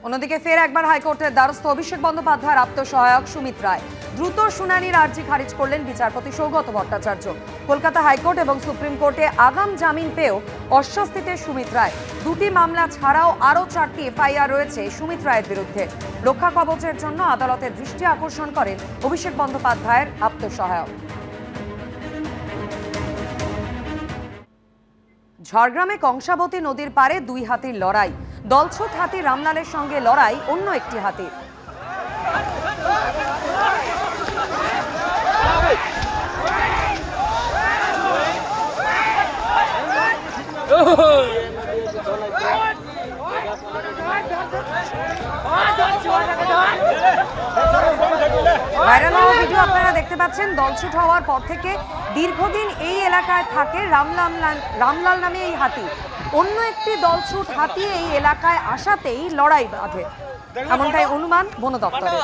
অন্যদিকে ফের একবার হাইকোর্টের দ্বারস্থ অভিষেক বন্দ্যোপাধ্যায়ের আত্মসহায়ক সুমিত রায়। দ্রুত শুনানির আর্জি খারিজ করলেন বিচারপতি সৌগত ভট্টাচার্য। কলকাতা হাইকোর্ট এবং সুপ্রিম কোর্টে আগাম জামিন পেয়েও অস্বস্তিতে সুমিত রায়। দুটি মামলা ছাড়াও আরও 4টি এফআইআর রয়েছে সুমিত রায়ের বিরুদ্ধে। রক্ষা কবচের জন্য আদালতের দৃষ্টি আকর্ষণ করেন অভিষেক বন্দ্যোপাধ্যায়ের আত্মসহায়ক। ঝাড়গ্রামে কংসাবতী নদীর পারে দুই হাতির লড়াই। দলছুট হাতি রামলালের সঙ্গে লড়াই অন্য একটি হাতির। ভাইরাল হওয়া ভিডিও আপনারা দেখতে পাচ্ছেন। দলছুট হওয়ার পর থেকে দীর্ঘদিন এই এলাকায় থাকে রামলাল নামে এই হাতি। অন্য একটি দলছুট হাতি এই এলাকায় আসাতেই লড়াই বাঁধে, এমনটাই অনুমান বন দপ্তরের।